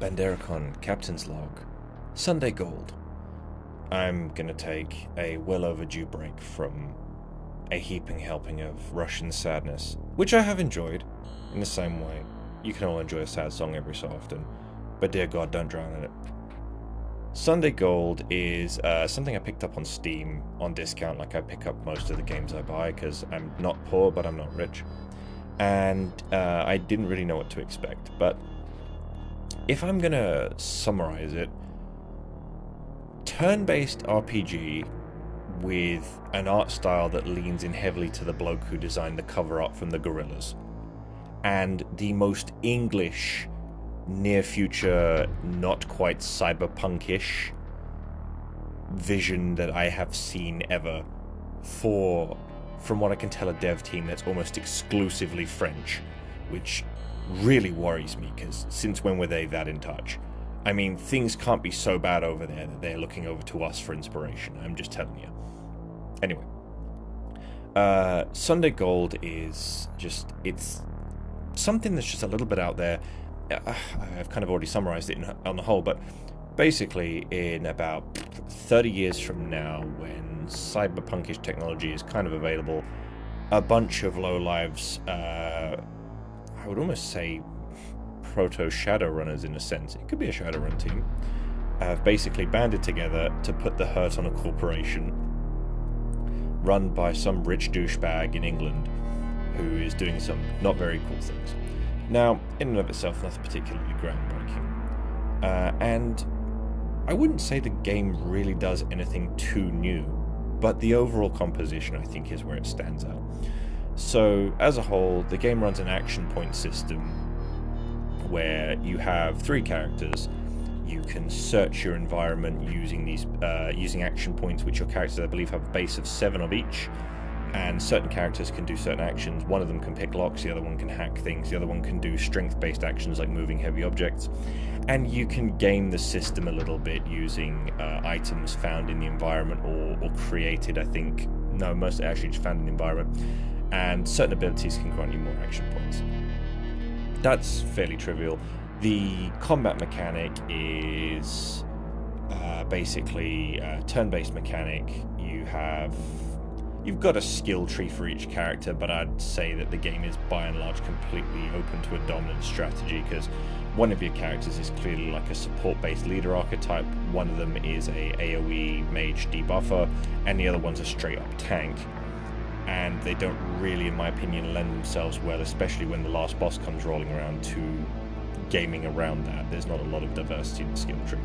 Banderacon, Captain's Log, Sunday Gold. I'm gonna take a well overdue break from a heaping helping of Russian sadness, which I have enjoyed, in the same way. You can all enjoy a sad song every so often, but dear God, don't drown in it. Sunday Gold is something I picked up on Steam on discount, like I pick up most of the games I buy, because I'm not poor, but I'm not rich. And I didn't really know what to expect, but if I'm gonna summarize it, turn-based RPG with an art style that leans in heavily to the bloke who designed the cover art from the Gorillas, and the most English, near-future, not quite cyberpunkish vision that I have seen ever for, from what I can tell, a dev team that's almost exclusively French, which really worries me, because since when were they that in touch? I mean, things can't be so bad over there that they're looking over to us for inspiration. I'm just telling you. Anyway, Sunday Gold is just, it's something that's just a little bit out there. I've kind of already summarized it on the whole, but basically in about 30 years from now, when cyberpunkish technology is kind of available, a bunch of lowlives, I would almost say proto-Shadowrunners in a sense, it could be a Shadowrun team, have basically banded together to put the hurt on a corporation run by some rich douchebag in England who is doing some not very cool things. Now, in and of itself, nothing particularly groundbreaking. And I wouldn't say the game really does anything too new, but the overall composition, I think, is where it stands out. So, as a whole, the game runs an action point system where you have 3 characters. You can search your environment using these using action points, which your characters, I believe, have a base of 7 of each. And certain characters can do certain actions. One of them can pick locks, the other one can hack things, the other one can do strength-based actions like moving heavy objects. And you can game the system a little bit using items found in the environment or created, I think. No, mostly actually just found in the environment. And certain abilities can grant you more action points. That's fairly trivial. The combat mechanic is basically a turn-based mechanic. You've got a skill tree for each character, but I'd say that the game is by and large completely open to a dominant strategy, because one of your characters is clearly like a support-based leader archetype, one of them is a AoE mage debuffer, and the other one's a straight-up tank. And they don't really, in my opinion, lend themselves well, especially when the last boss comes rolling around, to gaming around that. There's not a lot of diversity in the skill tree.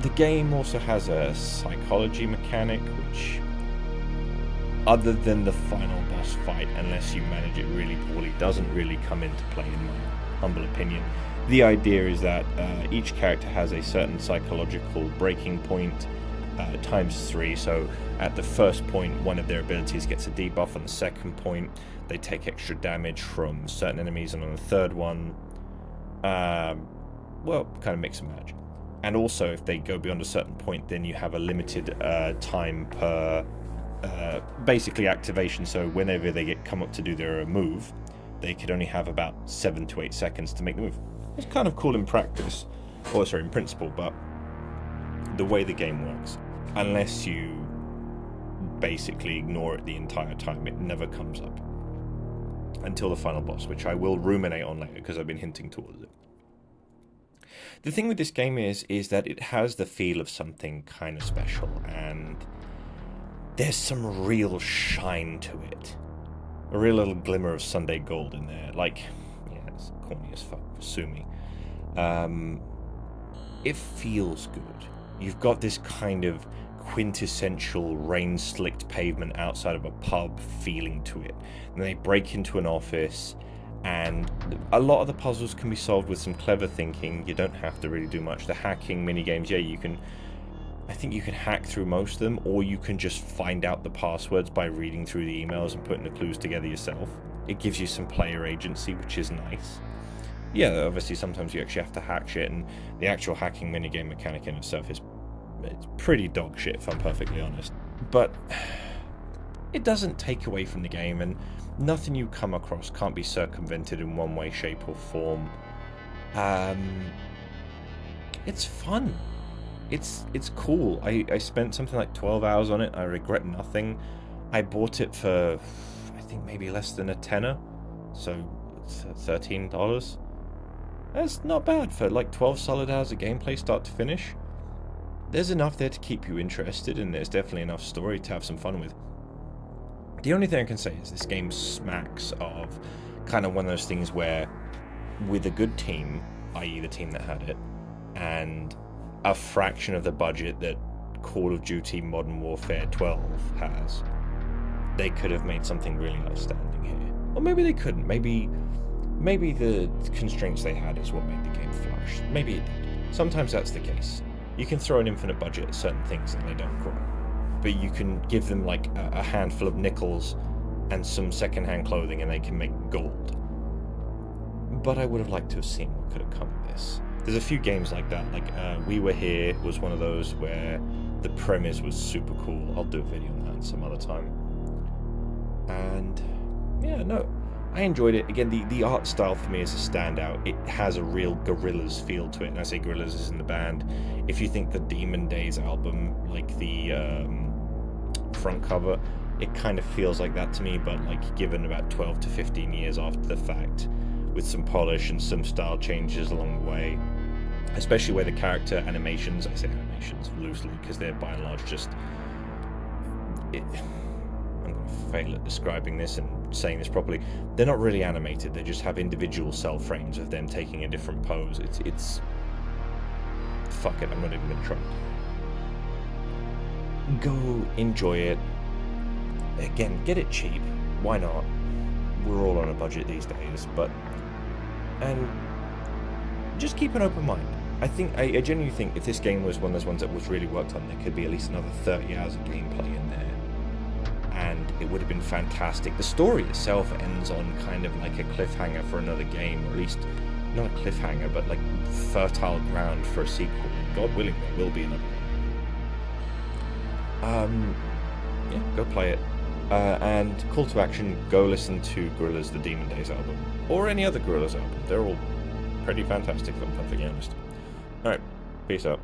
The game also has a psychology mechanic, which, other than the final boss fight, unless you manage it really poorly, doesn't really come into play, in my humble opinion. The idea is that each character has a certain psychological breaking point, times 3, so at the first point one of their abilities gets a debuff, on the second point they take extra damage from certain enemies, and on the third one, well, kind of mix and match. And also, if they go beyond a certain point, then you have a limited time per basically activation, so whenever they come up to do their move, they could only have about 7 to 8 seconds to make the move. It's kind of cool in practice, or sorry, in principle, but the way the game works, unless you basically ignore it the entire time, it never comes up until the final boss, which I will ruminate on later because I've been hinting towards it. The thing with this game is that it has the feel of something kind of special, and there's some real shine to it. A real little glimmer of Sunday Gold in there. Like, yeah, it's corny as fuck, sue me. It feels good. You've got this kind of quintessential rain-slicked pavement outside of a pub feeling to it. And they break into an office, and a lot of the puzzles can be solved with some clever thinking. You don't have to really do much. The hacking minigames, yeah, I think you can hack through most of them, or you can just find out the passwords by reading through the emails and putting the clues together yourself. It gives you some player agency, which is nice. Yeah, obviously sometimes you actually have to hack shit, and the actual hacking minigame mechanic in itself is, it's pretty dog shit, if I'm perfectly honest. But it doesn't take away from the game, and nothing you come across can't be circumvented in one way, shape, or form. It's fun. It's cool. I spent something like 12 hours on it. I regret nothing. I bought it for, I think, maybe less than a tenner, so it's $13. That's not bad for like 12 solid hours of gameplay, start to finish. There's enough there to keep you interested, and there's definitely enough story to have some fun with. The only thing I can say is this game smacks of kind of one of those things where, with a good team, i.e. the team that had it, and a fraction of the budget that Call of Duty Modern Warfare 12 has, they could have made something really outstanding here. Or maybe they couldn't. Maybe the constraints they had is what made the game flourish. Maybe it did. Sometimes that's the case. You can throw an infinite budget at certain things and they don't grow. But you can give them like a handful of nickels and some second-hand clothing and they can make gold. But I would have liked to have seen what could have come of this. There's a few games like that, like We Were Here was one of those where the premise was super cool. I'll do a video on that some other time. And yeah, no, I enjoyed it. Again, the art style for me is a standout. It has a real Gorillaz feel to it, and I say Gorillaz is in the band. If you think the Demon Days album, like the front cover, it kind of feels like that to me, but like given about 12 to 15 years after the fact, with some polish and some style changes along the way. Especially where the character animations, I say animations loosely because they're by and large just... I'm going to fail at describing this and saying this properly. They're not really animated, they just have individual cell frames of them taking a different pose. It's... Fuck it, I'm not even going to try. Go enjoy it. Again, get it cheap. Why not? We're all on a budget these days, but... And just keep an open mind. I genuinely think if this game was one of those ones that was really worked on, there could be at least another 30 hours of gameplay in there. And it would have been fantastic. The story itself ends on kind of like a cliffhanger for another game, or at least not a cliffhanger, but like fertile ground for a sequel. God willing, there will be another one. Yeah, go play it. And call to action, go listen to Gorillaz' The Demon Days album. Or any other Gorillaz album. They're all pretty fantastic, if I'm perfectly honest. Alright, peace out.